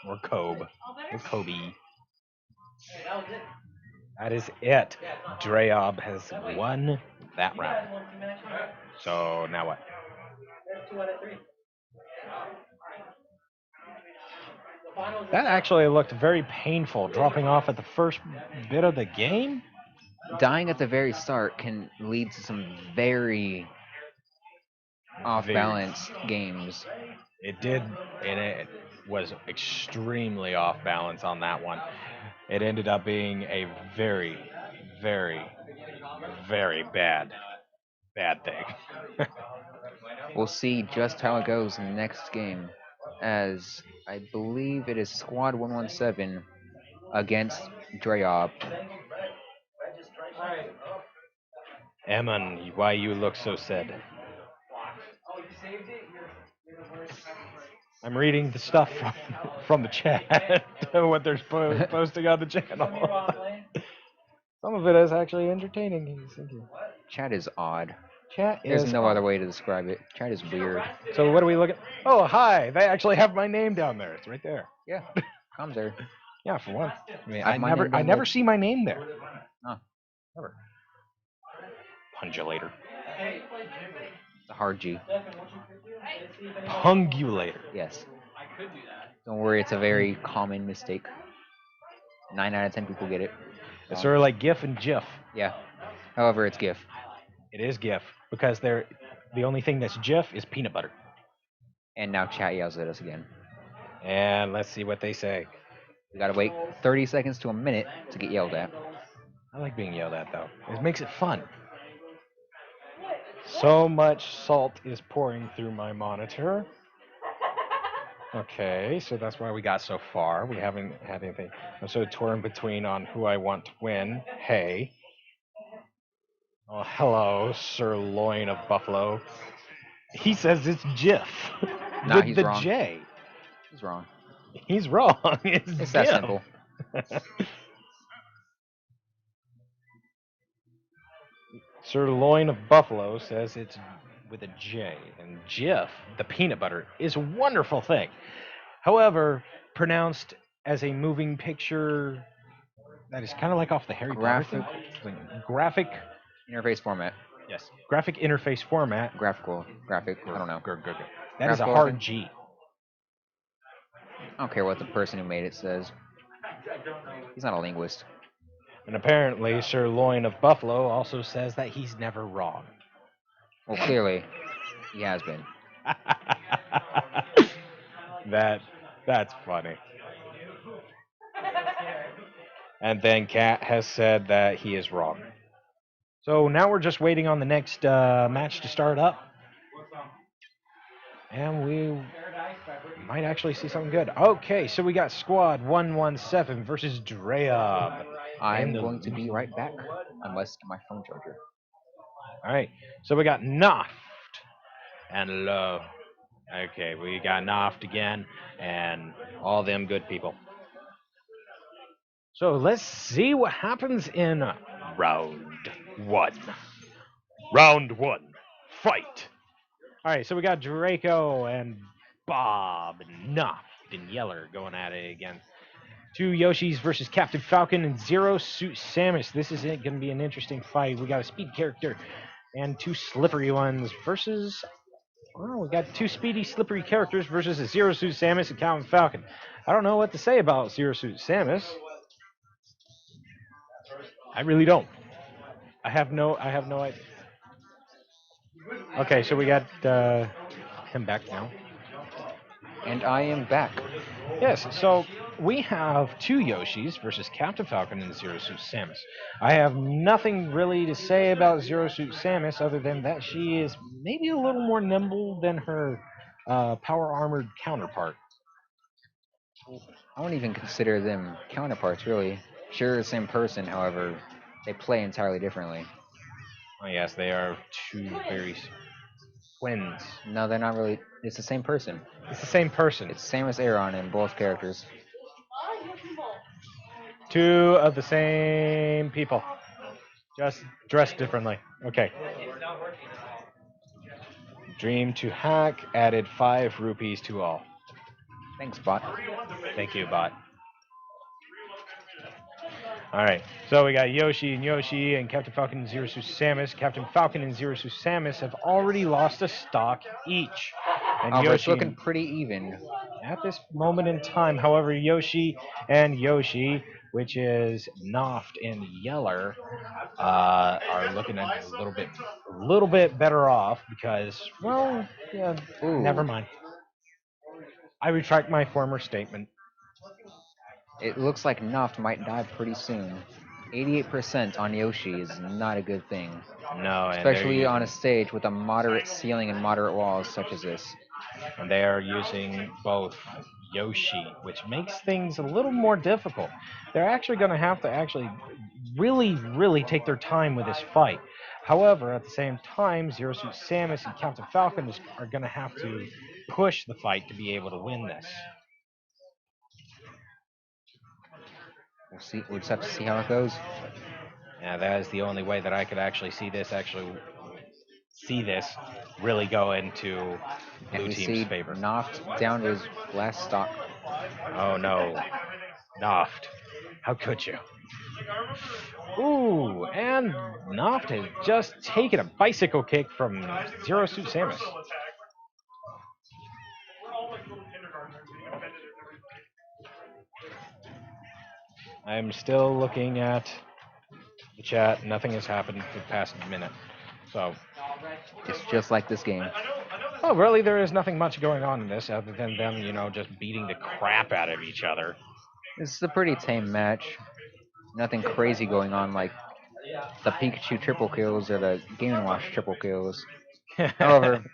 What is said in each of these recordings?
or Kobe or Kobe. That is it. Draob has won that round. So now what? That actually looked very painful, dropping off at the first bit of the game. Dying at the very start can lead to some very off Very. balance games. It did, and it was extremely off balance on that one. It ended up being a very, very, very bad thing. We'll see just how it goes in the next game, as I believe it is Squad117 against Draob. Eamon, why you look so sad? I'm reading the stuff from the chat, what they're posting on the channel. Some of it is actually entertaining. He's thinking. Chat is odd. Chat There's is no odd. other way to describe it. Chat is weird. So what are we looking? Oh, hi! They actually have my name down there. It's right there. Yeah, I'm there. Yeah, for once. I mean, I have my name I down never there. see my name there. Oh, Never. Pungulator. it's a hard G. Pungulator. Yes. Don't worry, it's a very common mistake. 9 out of 10 people get it. It's sort of like GIF and GIF. Yeah. However, it's GIF. It is GIF because the only thing that's GIF is peanut butter. And now chat yells at us again. And let's see what they say. We gotta wait 30 seconds to a minute to get yelled at. I like being yelled at though. It makes it fun. So much salt is pouring through my monitor. Okay, so that's why we got so far. We haven't had anything. I'm so torn between on who I want to win. Hey. Oh, hello, sirloin of buffalo. He says it's Jif Nah, with he's the wrong. J. He's wrong. He's wrong. It's It's that Jif. simple. Sirloin of buffalo says it's with a J, and Jif, the peanut butter, is a wonderful thing. However, pronounced as a moving picture that is kind of like off the Harry Graphic Potter thing. Like graphic, interface format. yes, graphic interface format. Graphic. I don't know. That is a Graphical, I hard think. G. I don't care what the person who made it says. He's not a linguist. And apparently, Sirloin of Buffalo also says that he's never wrong. Well, clearly, he has been. That's funny. And then Kat has said that he is wrong. So now we're just waiting on the next match to start up. And we might actually see something good. Okay, so we got Squad 117 versus Draob. I'm going to be right back. I must get my phone charger. All right, so we got Noft and Low. Okay, we got Noft again and all them good people. So let's see what happens in round one. Round one, fight. All right, so we got Draco and Bob and Noft and Yeller going at it again. Two Yoshis versus Captain Falcon and Zero Suit Samus. This is going to be an interesting fight. We got a speed character and two slippery ones versus. Well, we got two speedy, slippery characters versus a Zero Suit Samus and Captain Falcon. I don't know what to say about Zero Suit Samus. I really don't. I have no idea. Okay, so we got him back now. And I am back. Yes, so we have two Yoshis versus Captain Falcon and Zero Suit Samus. I have nothing really to say about Zero Suit Samus other than that she is maybe a little more nimble than her power armored counterpart. I wouldn't even consider them counterparts, really. Sure, the same person, however, they play entirely differently. Oh, yes, they are two very twins. No, they're not really. It's the same person. It's the same person. It's Samus Aran in both characters. Two of the same people, just dressed differently. Okay. Dream to hack added 5 rupees to all. Thanks, bot. Thank you, bot. All right, so we got Yoshi and Captain Falcon and Zero Suit Samus. Captain Falcon and Zero Suit Samus have already lost a stock each. And However, it's Yoshi looking pretty even. at this moment in time, however, Yoshi and Yoshi, which is Noft and Yeller, are looking a little bit better off because, well, yeah, never Ooh, mind. I retract my former statement. it looks like Noft might die pretty soon. 88% on Yoshi is not a good thing, No, and they're especially on a using stage with a moderate ceiling and moderate walls such as this. and they are using both Yoshi, which makes things a little more difficult. They're actually going to have to actually really take their time with this fight. However, at the same time, Zero Suit Samus and Captain Falcon are going to have to push the fight to be able to win this. We'll see. We'll just have to see how it goes. Yeah, that is the only way that I could actually see this really go into And blue we team's see favor. Noft down to his last stock. Oh no, Noft, how could you? Ooh, and Noft has just taken a bicycle kick from Zero Suit Samus. I'm still looking at the chat. Nothing has happened for the past minute. So, It's just like this game. oh, really? There is nothing much going on in this other than them, just beating the crap out of each other. This is a pretty tame match. Nothing crazy going on like the Pikachu triple kills or the Game & Watch triple kills. However,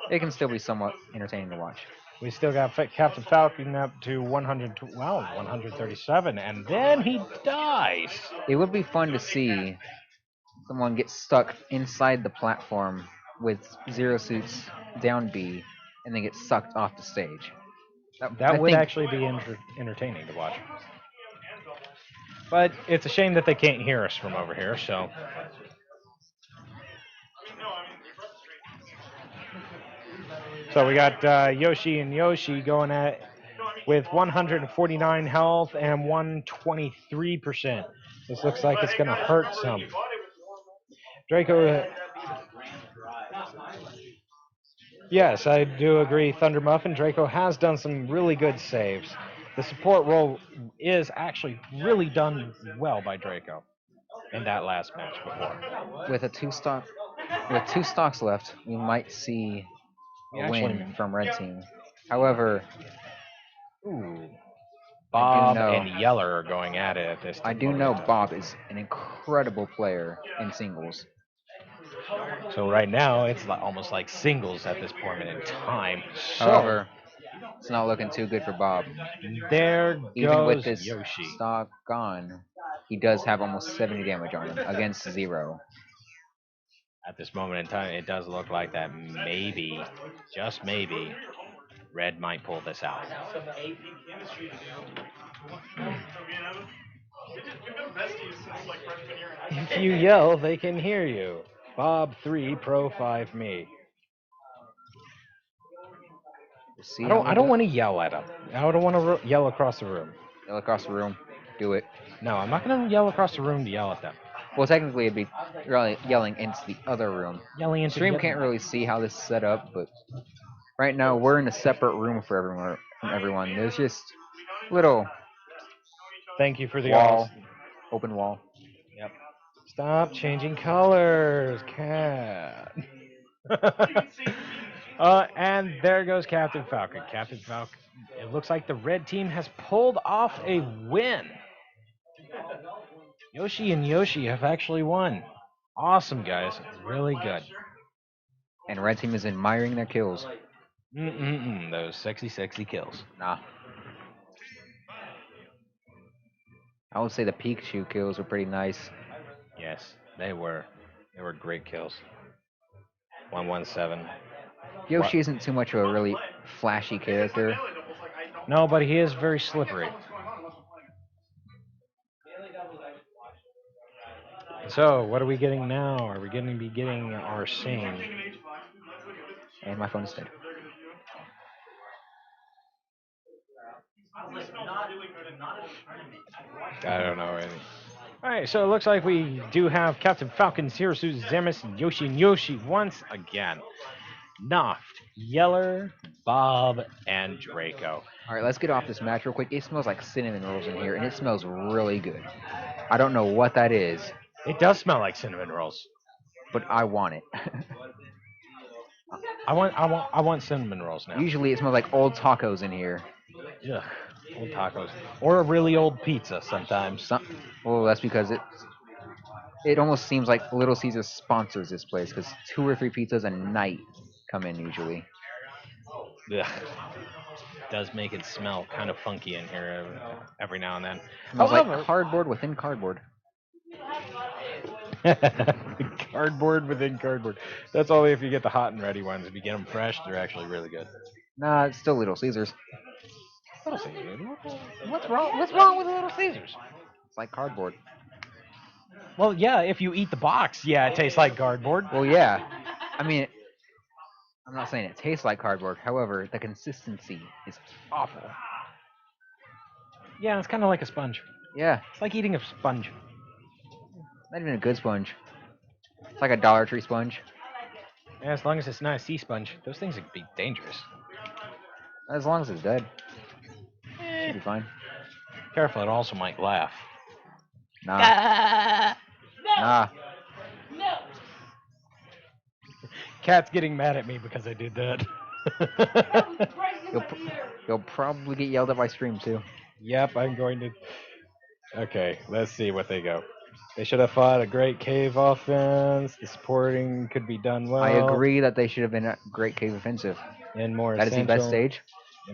it can still be somewhat entertaining to watch. We still got Captain Falcon up to 137, and then he dies. It would be fun to see someone get stuck inside the platform with Zero Suit's down B and then get sucked off the stage. I That would think actually be entertaining to watch. But it's a shame that they can't hear us from over here, so. So we got Yoshi and Yoshi going at with 149 health and 123%. This looks like it's going to hurt some. Draco. Yes, I do agree. Thunder Muffin Draco has done some really good saves. The support role is actually really done well by Draco in that last match before. with two stocks left, we might see a win from Red Team. However, Ooh, I do Bob know and Yeller are going at it at this I do moment know in time. Bob is an incredible player in singles. So right now it's almost like singles at this point in time. So However, it's not looking too good for Bob. there Even with goes this Yoshi. stock gone, he does have almost 70 damage on him against 0. At this moment in time, it does look like that maybe, just maybe, Red might pull this out. If you yell, they can hear you. Bob 3 Pro 5 me. We'll see I how don't. I it don't goes. want to yell at him. I don't want to yell across the room. Yell across the room. Do it. No, I'm not going to yell across the room to yell at them. Well, technically, it'd be really yelling into the other room. Yelling into Stream the can't really see how this is set up, but right now we're in a separate room for everyone. From everyone, there's just little Thank you for the wall, open wall. Yep. Stop changing colors, cat. And there goes Captain Falcon. Captain Falcon. It looks like the red team has pulled off a win. Yoshi and Yoshi have actually won. Awesome, guys. Really good. And red team is admiring their kills. Those sexy kills. Nah, I would say the Pikachu kills were pretty nice. Yes, they were. They were great kills. 117. Yoshi isn't too much of a really flashy character. No, but he is very slippery. So, what are we getting now? Are we going to be getting our same? And my phone is dead. I don't know any. All right, so it looks like we do have Captain Falcon, Zero Suit, Zemus, Yoshi, and Yoshi once again. Noft, Yeller, Bob, and Draco. All right, let's get off this match real quick. It smells like cinnamon rolls in here, and it smells really good. I don't know what that is, It does smell like cinnamon rolls. but I want it. I want cinnamon rolls now. Usually, it smells like old tacos in here. Ugh, old tacos or a really old pizza sometimes. Well, that's because it almost seems like Little Caesars sponsors this place because 2 or 3 pizzas a night come in usually. Ugh. Does make it smell kind of funky in here every now and then. It smells However, like cardboard within cardboard. cardboard within cardboard. That's only if you get the hot and ready ones. If you get them fresh, they're actually really good. Nah, it's still Little Caesars. Little Caesars. What's wrong? What's wrong with Little Caesars? It's like cardboard. Well, yeah, if you eat the box, yeah, it tastes like cardboard. Well, yeah. I mean, I'm not saying it tastes like cardboard. However, the consistency is awful. Yeah, it's kind of like a sponge. Yeah, It's like eating a sponge. not even a good sponge. It's like a Dollar Tree sponge. Yeah, as long as it's not a sea sponge, those things would be dangerous. As long as it's dead, should be fine. Careful, it also might laugh. Nah. Nah. Cat's getting mad at me because I did that. You'll probably get yelled at by stream too. Yep, I'm going to. Okay, let's see what they go. They should have fought a great cave offense. The supporting could be done well. I agree that they should have been a great cave offensive. And more That is the best essential. stage.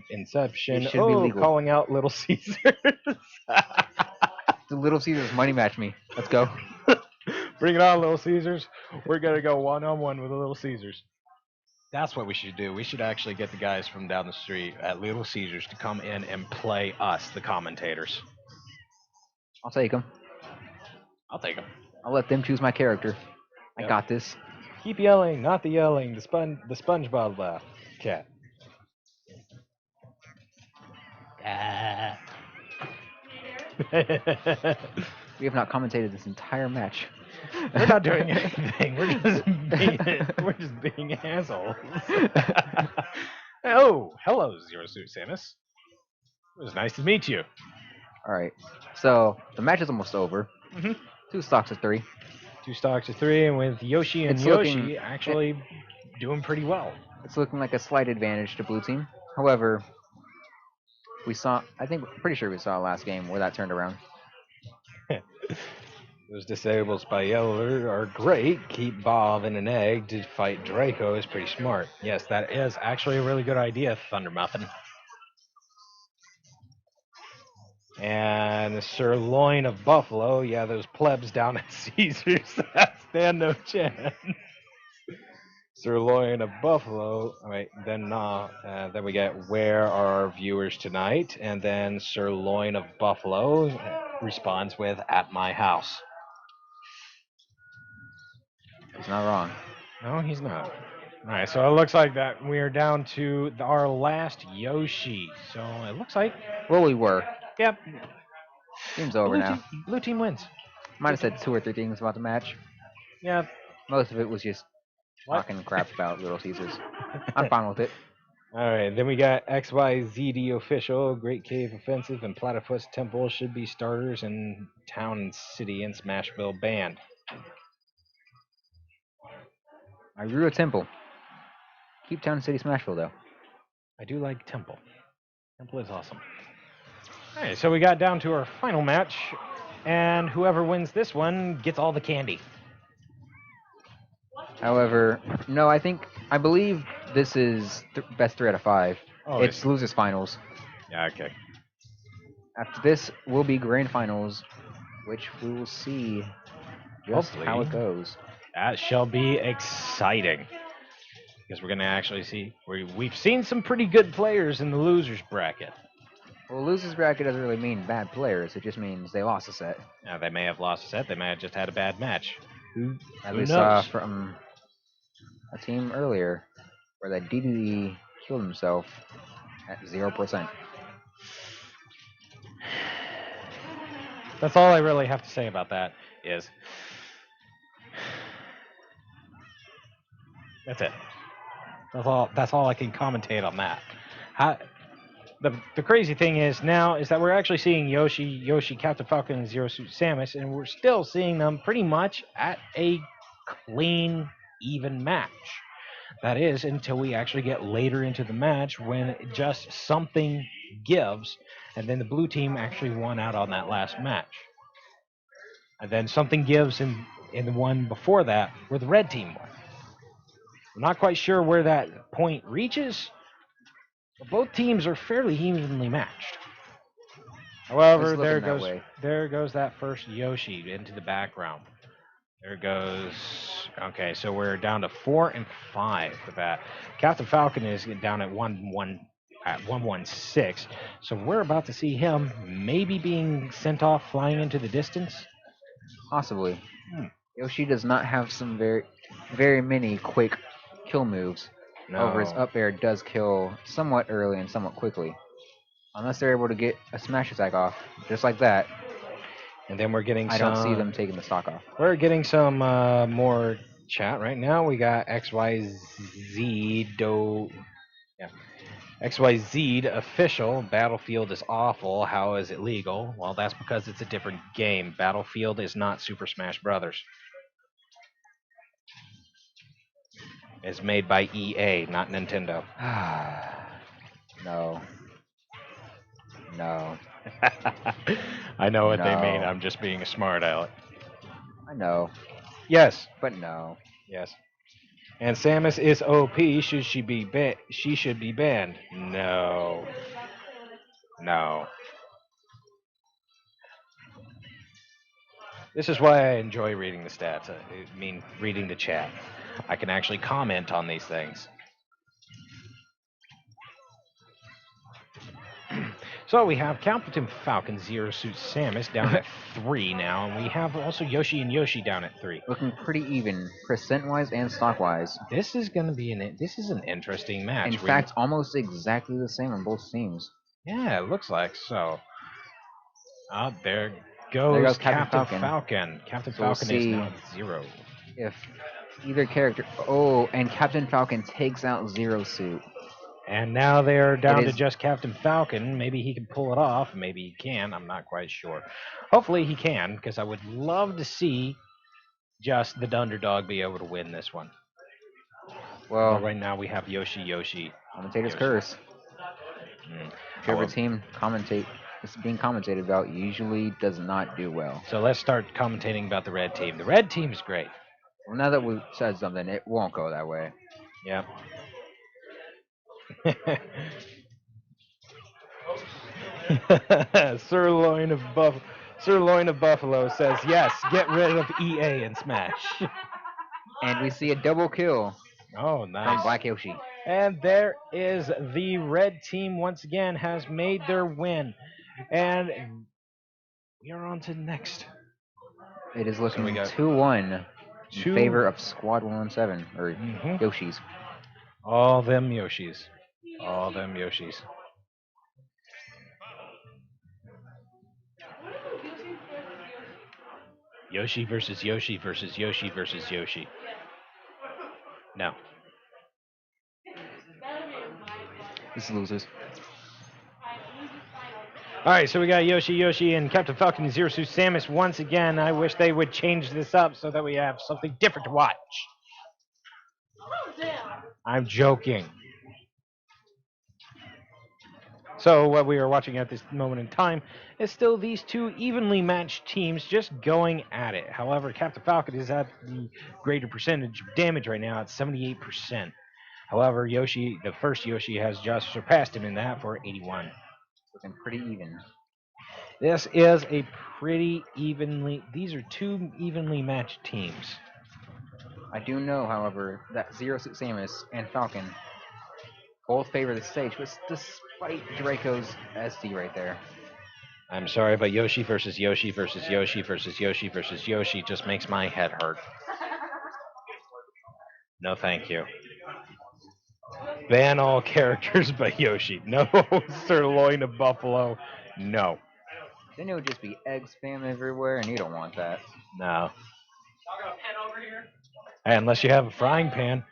Inception. It should be legal. Calling out Little Caesars. The Little Caesars money match me. Let's go. Bring it on, Little Caesars. We're gonna go one-on-one with the Little Caesars. That's what we should do. We should actually get the guys from down the street at Little Caesars to come in and play us, the commentators. I'll take them. I'll take them. I'll let them choose my character. I Yep. got this. Keep yelling, not the yelling. The SpongeBob laugh. Cat. Ah. We have not commentated this entire match. We're not doing anything. We're just being assholes. Oh, hello, Zero Suit Samus. It was nice to meet you. Alright. So, the match is almost over. Mhm. 2 stocks of 3. 2 stocks of 3, and with Yoshi and It's Yoshi looking- actually doing pretty well. It's looking like a slight advantage to blue team. However, pretty sure we saw last game where that turned around. Those disables by Yeller are great. Keep Bob in an egg to fight Draco is pretty smart. Yes, that is actually a really good idea, Thunder Muffin. And the sirloin of buffalo, yeah, those plebs down at Caesars stand no chance. Sirloin of buffalo. All right, then we get where are our viewers tonight, and then sirloin of buffalo responds with at my house. He's not wrong. No, he's not. All right, so it looks like that we are down to our last Yoshi. So it looks like, Well, we were. yep, Game's over now. Blue team wins. Might have said 2 or 3 things about the match. Yeah. Most of it was just What? talking crap about Little Caesars. I'm fine with it. All right, then we got XYZD official, Great Cave Offensive, and Platypus Temple should be starters, and Town and City and Smashville banned. I agree with Temple. Keep Town City Smashville though. I do like Temple. Temple is awesome. All right, so we got down to our final match, and whoever wins this one gets all the candy. However, no, I believe this is best 3 out of 5. Oh, It's losers finals. Yeah, okay. After this will be grand finals, which we will see just Hopefully. how it goes. That shall be exciting. Because we're going to actually see, we've seen some pretty good players in the losers bracket. Well, losers bracket doesn't really mean bad players. It just means they lost a set. Now, they may have lost a set, they may have just had a bad match. Who We saw knows? from a team earlier where that DDD killed himself at 0%. That's all I really have to say about that. Is that's it. That's all I can commentate on that. How, the crazy thing is now is that we're actually seeing Yoshi, Captain Falcon, and Zero Suit Samus, and we're still seeing them pretty much at a clean, even match. That is until we actually get later into the match when just something gives, and then the blue team actually won out on that last match. And then something gives in the one before that where the red team won. I'm not quite sure where that point reaches, but both teams are fairly evenly matched. It's However, looking that way. there goes that first Yoshi into the background. There goes. Okay, so we're down to 4 and 5 for that. Captain Falcon is down at 116. So we're about to see him maybe being sent off flying into the distance. Possibly. Hmm. Yoshi does not have some very many quick kill moves. However, his No. up air does kill somewhat early and somewhat quickly. Unless they're able to get a smash attack off, just like that, And then we're getting I don't see them taking the stock off. We're getting some more chat right now. We got XYZ do. Yeah. XYZ official. Battlefield is awful. How is it legal? Well, that's because it's a different game. Battlefield is not Super Smash Brothers. It's made by EA, not Nintendo. No. No. I know what they mean. No. I'm just being a smart aleck. I know, Yes. but no. Yes. And Samus is OP. Should she be she should be banned? No. No. This is why I enjoy reading the stats. I mean, reading the chat. I can actually comment on these things. So we have Captain Falcon, Zero Suit Samus down at 3 now, and we have also Yoshi and Yoshi down at 3. Looking pretty even, percent-wise and stock-wise. This is going to be this is an interesting match. In fact, almost exactly the same on both teams. Yeah, it looks like so. There There goes goes Captain Falcon. Captain So we'll Falcon is see now at 0. if either character. Oh, and Captain Falcon takes out Zero Suit. And now they're down to is- just Captain Falcon. Maybe he can pull it off. Maybe he can. I'm not quite sure. Hopefully he can, because I would love to see just the underdog be able to win this one. Well, right now we have Yoshi. commentator's Yoshi. curse. Mm. Whichever well, team is being commentated about usually does not do well. So let's start commentating about the red team. The red team is great. Well, now that we've said something, it won't go that way. Yep. Sirloin of Buffalo says yes. Get rid of EA and Smash. And we see a double kill Oh, from nice. Black Yoshi. And there is the red team once again has made their win. And we are on to the next. It is looking we got 2-1 in favor of Squad117, or Yoshis. All them Yoshis. All them Yoshis. Yoshi versus Yoshi versus Yoshi versus Yoshi. No. This loses. Alright, so we got Yoshi, and Captain Falcon and Zero Suit Samus once again. I wish they would change this up so that we have something different to watch. I'm joking. So what we are watching at this moment in time is still these two evenly matched teams just going at it. However, Captain Falcon is at the greater percentage of damage right now at 78%. However, Yoshi, the first Yoshi, has just surpassed him in that for 81. Looking pretty even. This is a pretty evenly. These are two evenly matched teams. I do know, however, that Zero Suit Samus and Falcon both favor the stage, but despite Draco's SD right there. I'm sorry, but Yoshi versus Yoshi versus Yoshi versus Yoshi versus Yoshi just makes my head hurt. No, thank you. Ban all characters but Yoshi. No, Sirloin of Buffalo. No. Then it would just be egg spam everywhere, and you don't want that. No. Hey, unless you have a frying pan.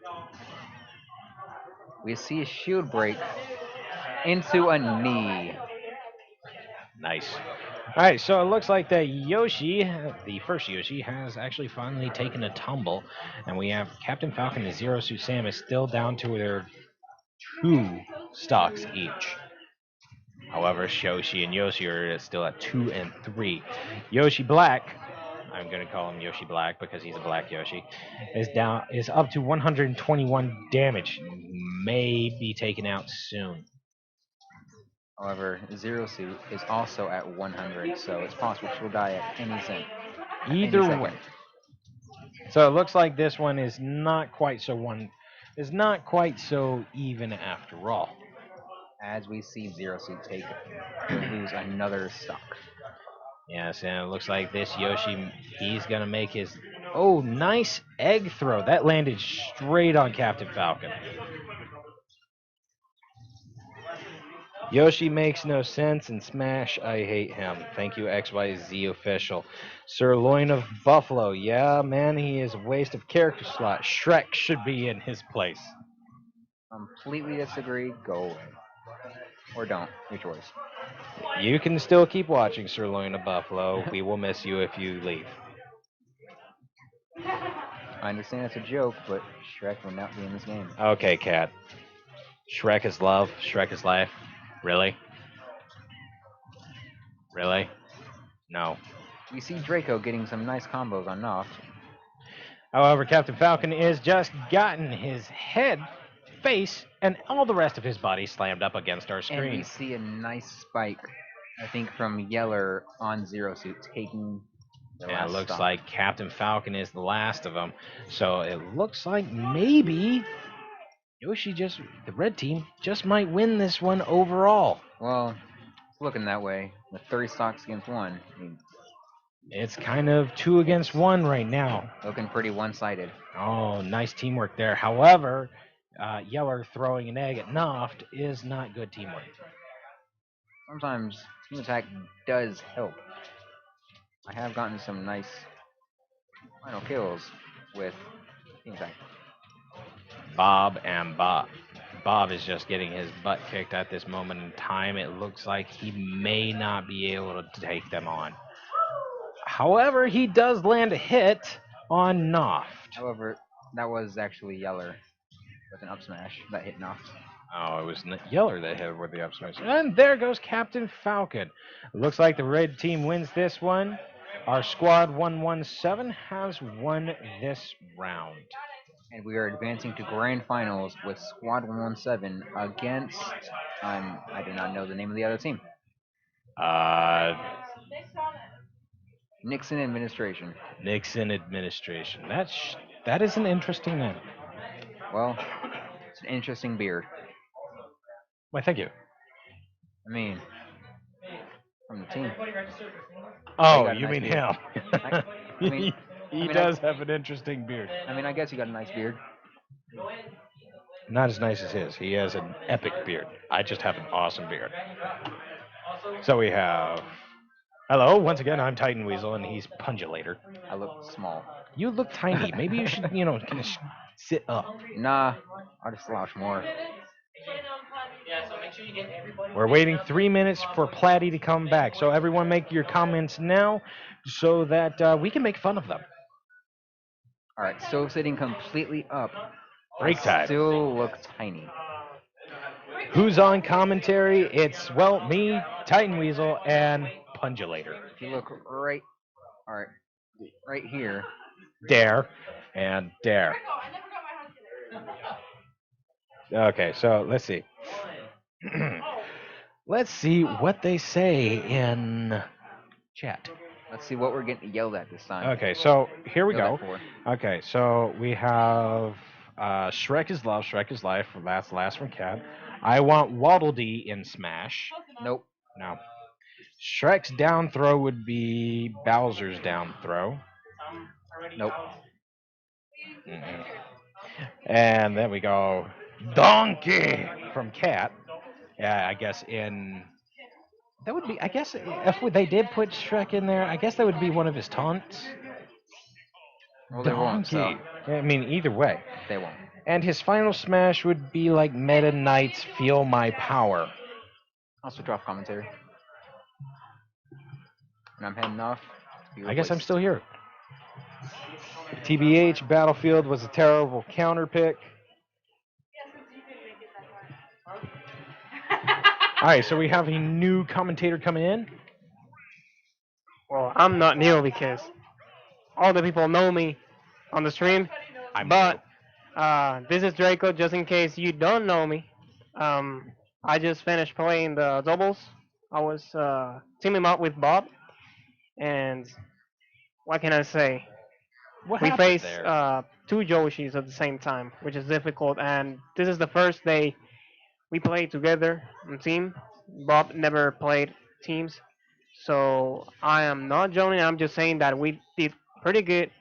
We see a shield break into a knee. Nice. All right, so it looks like that Yoshi, the first Yoshi, has actually finally taken a tumble, and we have Captain Falcon and Zero Suit Samus still down to their 2 stocks each. However, Shoshi and Yoshi are still at 2 and 3. Yoshi Black, I'm gonna call him Yoshi Black because he's a black Yoshi, is up to 121 damage. May be taken out soon. However, Zero Suit is also at 100, so it's possible she'll die at any second. Either way. So it looks like this one is not quite so even after all. As we see Zero Suit take or lose another stock. Yes, and it looks like this Yoshi, he's gonna make his nice egg throw. That landed straight on Captain Falcon. Yoshi makes no sense, and Smash, I hate him. Thank you, XYZ official. Sirloin of Buffalo, yeah, man, he is a waste of character slot. Shrek should be in his place. Completely disagree. Go away. Or don't. Your choice. You can still keep watching Sirloin of Buffalo. We will miss you if you leave. I understand it's a joke, but Shrek will not be in this game. Okay, Cat. Shrek is love. Shrek is life. Really? Really? No. We see Draco getting some nice combos on Noft. However, Captain Falcon is just gotten his head, face, and all the rest of his body slammed up against our screen. And we see a nice spike, I think, from Yeller on Zero Suit, taking the last it looks stock. like Captain Falcon is the last of them. So it looks like maybe Yoshi the red team, just might win this one overall. Well, it's looking that way. With 30 stocks against 1. I mean, it's kind of 2 against 1 right now. Looking pretty one-sided. Oh, nice teamwork there. However, Yeller throwing an egg at Noft is not good teamwork. Sometimes team attack does help. I have gotten some nice final kills with team attack. Bob is just getting his butt kicked at this moment in time. It looks like he may not be able to take them on. However, he does land a hit on Noft. However, that was actually Yeller with an up smash that hit Noft. Oh, it was Yeller that hit with the up smash. And there goes Captain Falcon. Looks like the red team wins this one. Our Squad 117 has won this round. And we are advancing to grand finals with Squad 117 against I do not know the name of the other team. Nixon Administration. Nixon Administration. That is an interesting name. Well, it's an interesting beard. Why, thank you. I mean, from the team. Oh, you mean beard. him? He does have an interesting beard. I mean, I guess you got a nice beard. Not as nice as his. He has an epic beard. I just have an awesome beard. So we have. Hello, once again, I'm Titan Weasel, and he's Pungulator. I look small. You look tiny. Maybe you should, kind of sit up. Nah, I'll just slouch more. We're waiting 3 minutes for Platty to come back. So everyone make your comments now so that we can make fun of them. Alright, still sitting completely up. Break time. Still look tiny. Who's on commentary? It's, me, Titan Weasel, and Pungulator. If you look right here. Dare and dare. Okay, so let's see. Let's see what they say in chat. Let's see what we're getting yelled at this time. Okay, so here we go. Okay, so we have Shrek is love, Shrek is life. That's last from Cat. I want Waddle Dee in Smash. Nope. No. Shrek's down throw would be Bowser's down throw. Nope. Mm-mm. And then we go Donkey from Cat. Yeah, I guess in That would be, I guess, if they did put Shrek in there, I guess that would be one of his taunts. Well, they won't, so Donkey. I mean, either way. they won't. And his final smash would be like Meta Knight's Feel My Power. I'll switch off commentary, and I'm heading off to be I guess I'm replaced. still here. TBH, Battlefield was a terrible counter pick. All right, so we have a new commentator coming in. Well, I'm not new because all the people know me on the stream. I'm new. But this is Draco, just in case you don't know me. Um, I just finished playing the doubles. I was teaming up with Bob, and what can I say? What We happened face there? two Yoshis at the same time, which is difficult. And this is the first day we played together on team. Bob never played teams, so I am not joining. I'm just saying that we did pretty good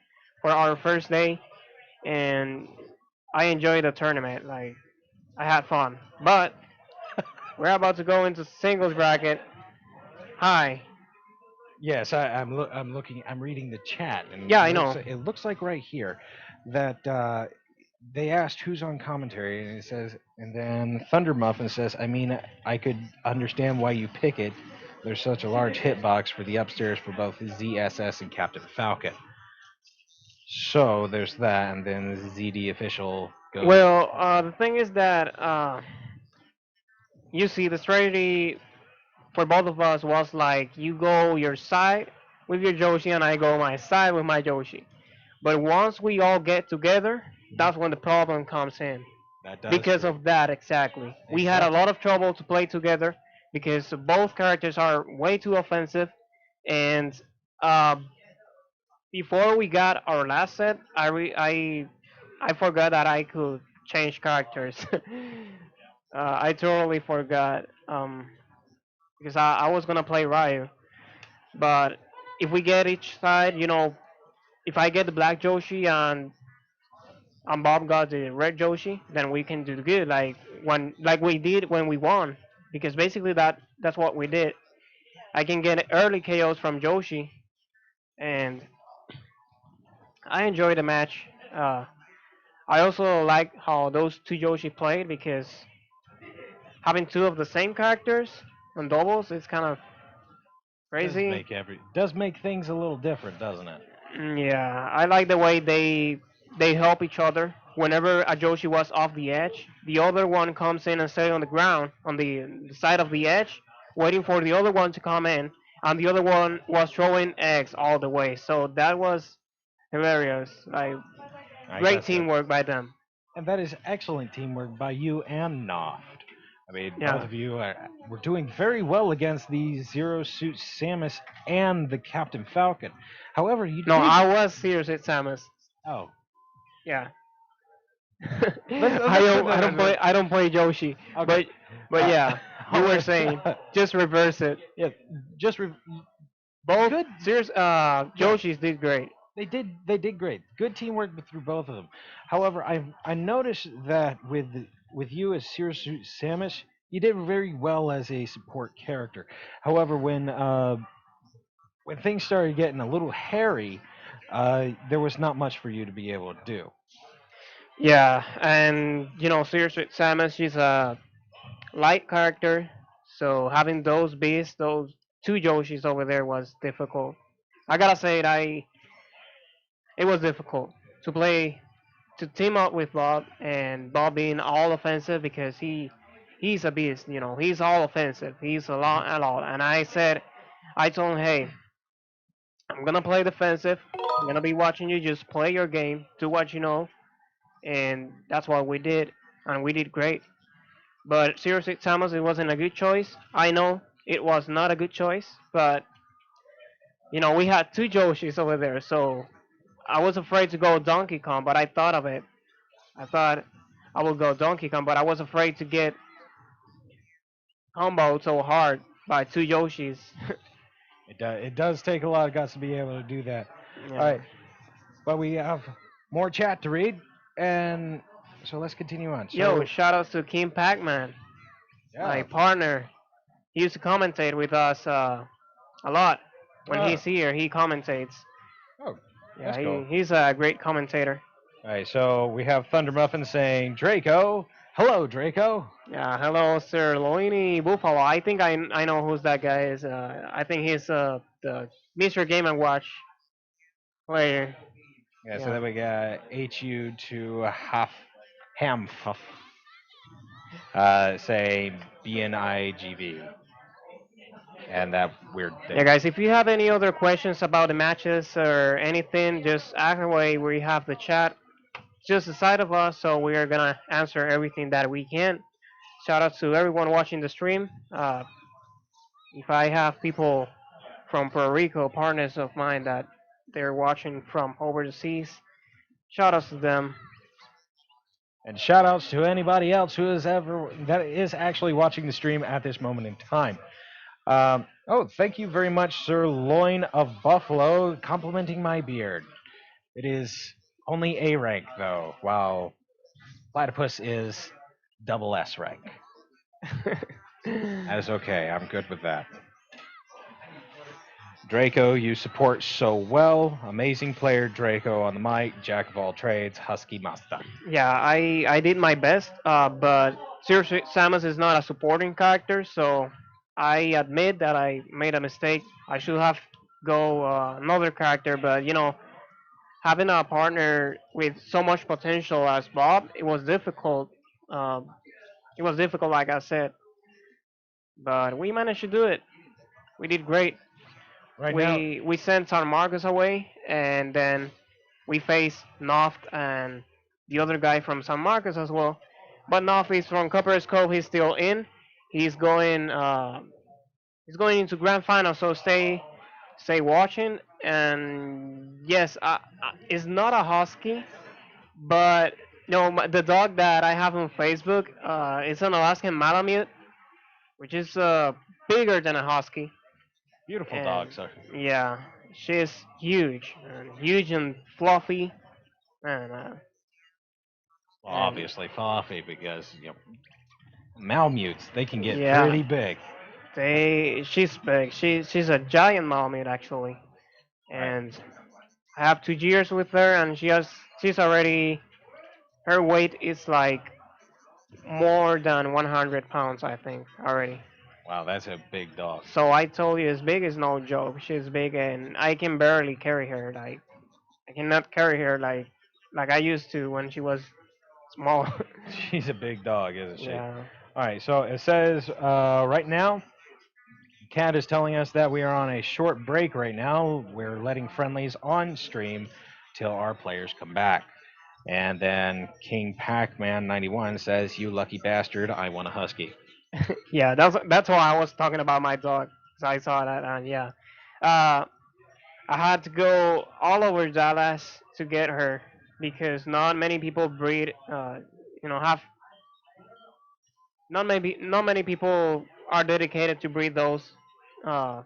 for our first day, and I enjoyed the tournament. Like I had fun, but we're about to go into singles bracket. Hi. Yes, I'm looking. I'm reading the chat, and Yeah, I know. it looks like right here that they asked who's on commentary, and it says, and then Thunder Muffin says, I mean, I could understand why you pick it. There's such a large hitbox for the upstairs for both ZSS and Captain Falcon. So there's that, and then ZD official goes. Well, the thing is that you see the strategy for both of us was like you go your side with your Joshi and I go my side with my Joshi. But once we all get together, that's when the problem comes in. That does Because true. of that, exactly. We had a Exactly. lot of trouble to play together because both characters are way too offensive. And uh, before we got our last set, I forgot that I could change characters. I totally forgot because I was gonna play Ryu. But if we get each side, if I get the black Joshi and Bob got the red Joshi, then we can do good. Like we did when we won, because basically that's what we did. I can get early KOs from Joshi, and I enjoyed the match. I also like how those two Joshi played because having two of the same characters on doubles is kind of crazy. Does make things a little different, doesn't it? Yeah, I like the way they help each other. Whenever a Joshi was off the edge, the other one comes in and stay on the ground on the side of the edge, waiting for the other one to come in, and the other one was throwing eggs all the way. So that was hilarious. Like I great guess that, teamwork by them. and that is excellent teamwork by you and Noft. I mean, both Yeah. of you were doing very well against the Zero Suit Samus and the Captain Falcon. However, you No, did. I was serious at Samus. Oh, Yeah. let's put that on. I don't play Joshi, Okay. but yeah, you were Alright. saying just reverse it. Yeah, just Both good. serious Yeah, Joshis did great. they did great. Good teamwork through both of them. However, I noticed that with you as Zero Suit Samus, you did very well as a support character. However, when things started getting a little hairy, there was not much for you to be able to do. Yeah, and serious with Samus, she's a light character, so having those beasts, those two Joshis over there was difficult. I gotta say it was difficult to play to team up with Bob and Bob being all offensive because he's a beast, he's all offensive. He's a lot. And I told him, hey, I'm gonna play defensive. I'm gonna be watching you. Just play your game, do what you know, and that's what we did, and we did great. But seriously, Thomas, it wasn't a good choice. I know it was not a good choice, but we had two Joshis over there, so I was afraid to go Donkey Kong, but I thought of it. I thought I would go Donkey Kong, but I was afraid to get comboed so hard by two Yoshis. It does take a lot of guts to be able to do that. All Yeah. right, but we have more chat to read, and so let's continue on. Yo, So shout outs to King Pac-Man, my yeah, partner. He used to commentate with us a lot. When Oh, he's here, he commentates. oh, Yeah, that's cool. he's a great commentator. All right, so we have Thunder Muffin saying, Draco. Hello, Draco. Yeah, hello, Sir Loini Buffalo. I think I know who's that guy is. I think he's the Mr. Game and Watch player. Yeah, so Yeah. then we got HU to Huff Hamfuff saying BNIGV and that weird Yeah, thing. guys, if you have any other questions about the matches or anything, just ask away. We have the chat just the side of us, so we are gonna answer everything that we can. Shout out to everyone watching the stream. If I have people from Puerto Rico, partners of mine that they're watching from over the seas, shout outs to them. And shout outs to anybody else who is ever that is actually watching the stream at this moment in time. Oh, thank you very much, Sir Loin of Buffalo, complimenting my beard. It is only A rank though, while Platypus is double S rank. That is okay. I'm good with that. Draco, you support so well. Amazing player, Draco on the mic, jack of all trades, husky master. Yeah, I did my best, but seriously, Samus is not a supporting character, so I admit that I made a mistake. I should have go another character, but having a partner with so much potential as Bob, it was difficult. Um, it was difficult, like I said, but we managed to do it. We did great. Right now, We sent San Marcos away, and then we faced Noft and the other guy from San Marcos as well. But Noft is from Copper's Cove. He's still in. He's going. He's going into grand final. So stay watching. And yes, it's not a husky, but no, the dog that I have on Facebook is an Alaskan Malamute, which is bigger than a husky. beautiful And dog, sir. yeah, she's huge and fluffy, and Well, and obviously Fluffy, because Malamutes, they can get yeah, pretty big. she's big. She's a giant Malamute actually, Right. and I have 2 years with her, and she's already her weight is like more than 100 pounds I think already. Wow, that's a big dog. So I told you, as big is no joke. She's big, and I can barely carry her. Like I cannot carry her like I used to when she was small. She's a big dog, isn't she? Yeah. All right, so it says right now, Cat is telling us that we are on a short break right now. We're letting friendlies on stream till our players come back. And then King Pac-Man 91 says, "You lucky bastard, I want a husky." Yeah, that's why I was talking about my dog. So I saw that, and yeah, uh, I had to go all over Dallas to get her because not many people breed. Have not many people are dedicated to breed those uh,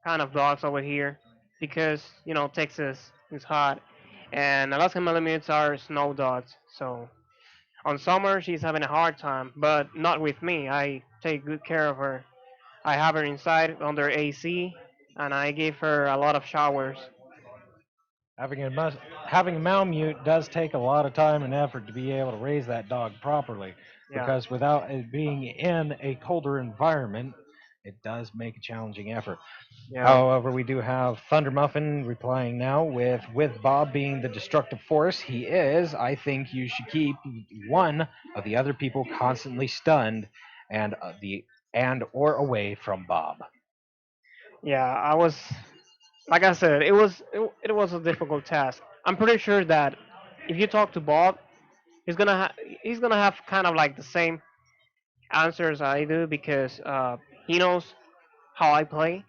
kind of dogs over here because Texas is hot, and Alaskan Malamutes are snow dogs. So on summer she's having a hard time, but not with me. I take good care of her. I have her inside under AC, and I give her a lot of showers. Having a having a Malamute does take a lot of time and effort to be able to raise that dog properly, Yeah, because without it being in a colder environment, it does make a challenging effort. yeah, However, we do have Thunder Muffin replying now with Bob being the destructive force he is. I think you should keep one of the other people constantly stunned and the and or away from Bob. yeah. I was like I said, it was a difficult task. I'm pretty sure that if you talk to Bob, he's gonna have kind of like the same answers I do because he knows how I play.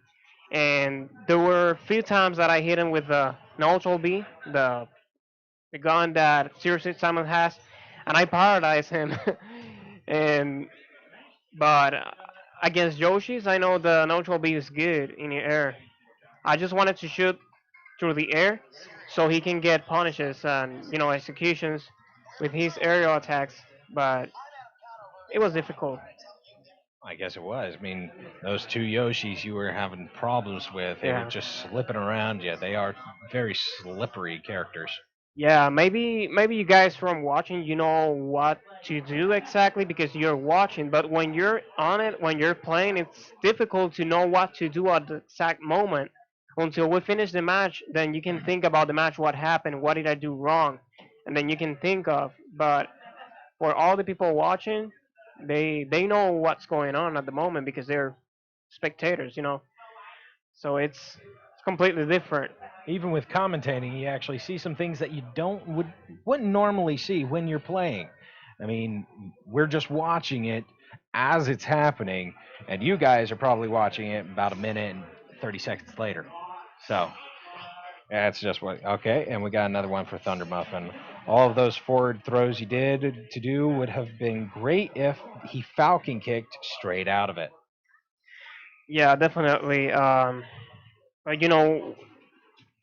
And there were a few times that I hit him with the neutral B, the gun that Seriously Simon has, and I paradise him. and but against Yoshi's, I know the neutral B is good in the air. I just wanted to shoot through the air so he can get punishes and executions with his aerial attacks, but it was difficult. I guess it was. I mean, those two Yoshis you were having problems with, they were Yeah. just slipping around you. They are very slippery characters. Yeah, maybe you guys from watching, you know what to do exactly because you're watching, but when you're on it, when you're playing, it's difficult to know what to do at the exact moment until we finish the match. Then you can think about the match, what happened, what did I do wrong, and then you can think of. But for all the people watching, they know what's going on at the moment because they're spectators, you know. So it's completely different. Even with commentating, you actually see some things that you wouldn't normally see when you're playing. I mean, we're just watching it as it's happening, and you guys are probably watching it about a minute and 30 seconds later. So that's just what. Okay, and we got another one for Thunder Muffin. All of those forward throws he did to do would have been great if he falcon kicked straight out of it. Yeah, definitely. But you know,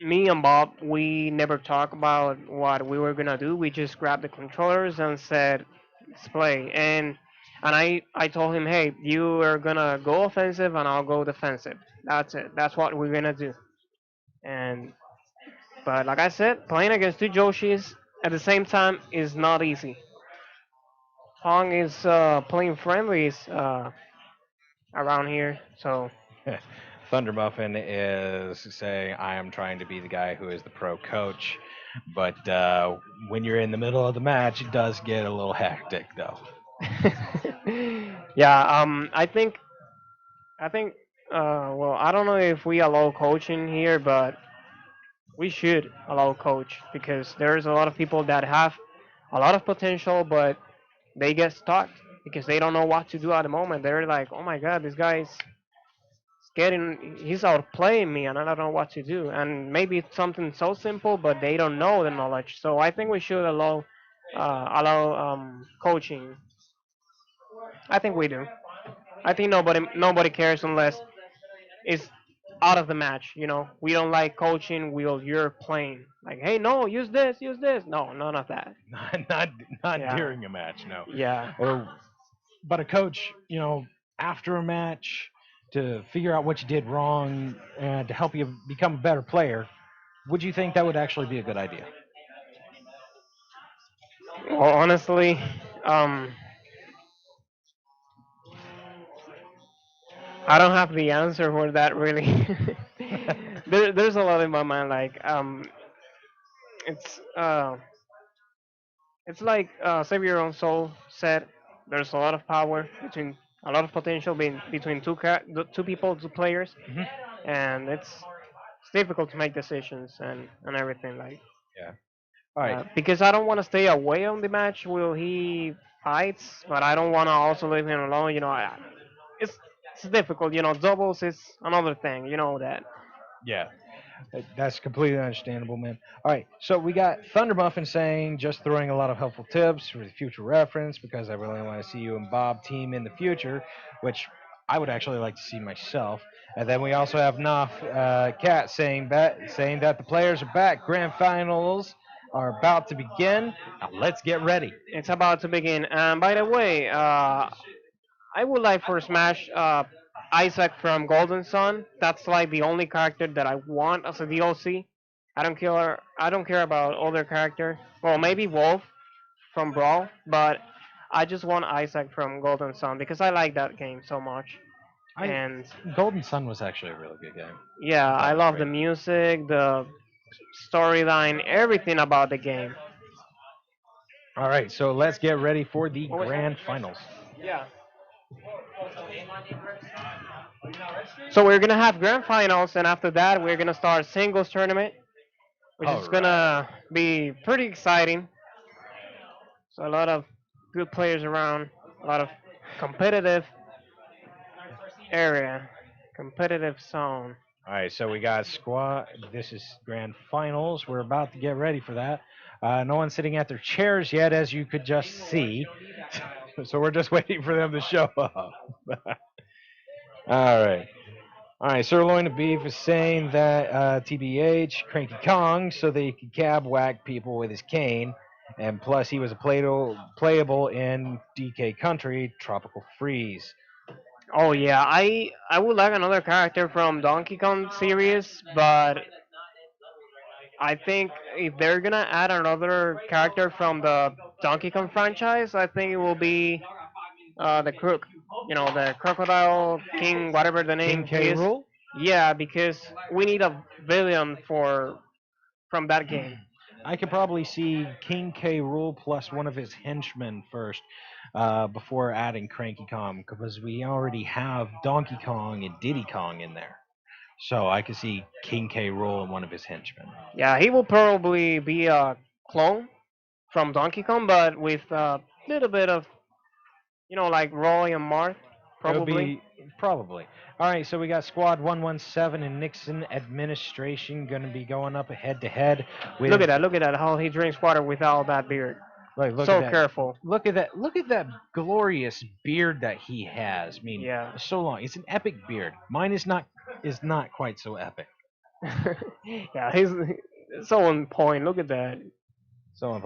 me and Bob, we never talk about what we were gonna do. We just grabbed the controllers and said, "Let's play." And I told him, "Hey, you are gonna go offensive, and I'll go defensive. That's it. That's what we're gonna do." And but like I said, playing against two Joshis at the same time is not easy. Pong is playing friendlies around here, so Thunder Muffin is saying, I am trying to be the guy who is the pro coach. But when you're in the middle of the match, it does get a little hectic, though. yeah. I think. Well, I don't know if we allow coaching here, but we should allow coach because there's a lot of people that have a lot of potential, but they get stuck because they don't know what to do at the moment. They're like, "Oh my God, this guy's he's outplaying me, and I don't know what to do." And maybe it's something so simple, but they don't know the knowledge. So I think we should allow coaching. I think we do. I think nobody cares unless it's out of the match. You know, we don't like coaching while you're playing. Like, hey, no, use this, use this. No, none of that. not, not, not Yeah, during a match, no. yeah. Or, but a coach, after a match to figure out what you did wrong and to help you become a better player, would you think that would actually be a good idea? Well, honestly, um, I don't have the answer for that really. There's a lot in my mind. Like, it's uh, it's like Save Your Own Soul said. There's a lot of power between a lot of potential between the two people, two players, Mhm. and it's difficult to make decisions and everything like. Yeah. All right. Because I don't want to stay away on the match while he fights, but I don't want to also leave him alone. You know, it's it's difficult. You know, doubles is another thing. You know that. Yeah. That's completely understandable, man. All right, so we got Thunder Muffin saying just throwing a lot of helpful tips for the future reference because I really want to see you and Bob team in the future, which I would actually like to see myself. And then we also have Noff Cat saying that the players are back. Grand finals are about to begin. Now let's get ready. It's about to begin. And by the way, I would like for Smash Isaac from Golden Sun. That's like the only character that I want as a DLC. I don't care. I don't care about other character. Well, maybe Wolf from Brawl, but I just want Isaac from Golden Sun because I like that game so much. I And Golden Sun was actually a really good game. yeah, I thought I it was love the great. music, the storyline, everything about the game. All right, so let's get ready for the Oh, wait. grand finals. Yeah. So we're gonna have grand finals, and after that, we're gonna start singles tournament, which All is right. gonna be pretty exciting. So a lot of good players around, a lot of competitive area, competitive zone. All right, so we got squad. This is grand finals. We're about to get ready for that. No one's sitting at their chairs yet, as you could just see. So we're just waiting for them to show up. All right. All right, Sirloin of Beef is saying that TBH, Cranky Kong, so that he could cab whack people with his cane. And plus, he was playable in DK Country, Tropical Freeze. Oh yeah, I would like another character from Donkey Kong series, but I think if they're gonna add another character from the Donkey Kong franchise, I think it will be the Crook. You know, the Crocodile King, whatever the King name K. is. Rule. Yeah, because we need a villain for from that game. I could probably see King K. Rule plus one of his henchmen first, before adding Cranky Kong, because we already have Donkey Kong and Diddy Kong in there. So I could see King K. Rule and one of his henchmen. Yeah, he will probably be a clone from Donkey Kong, but with a little bit of like Roy and Marth, It would probably. be probably. All right, so we got Squad 117 and Nixon administration going to be going up head to head Look at with. that! Look at that! How he drinks water without that beard. Like, look at So that. careful. Look at that. Look at that glorious beard that he has. I mean, Yeah. so long. It's an epic beard. Mine is not quite so epic. Yeah, he's so on point. Look at that. So, and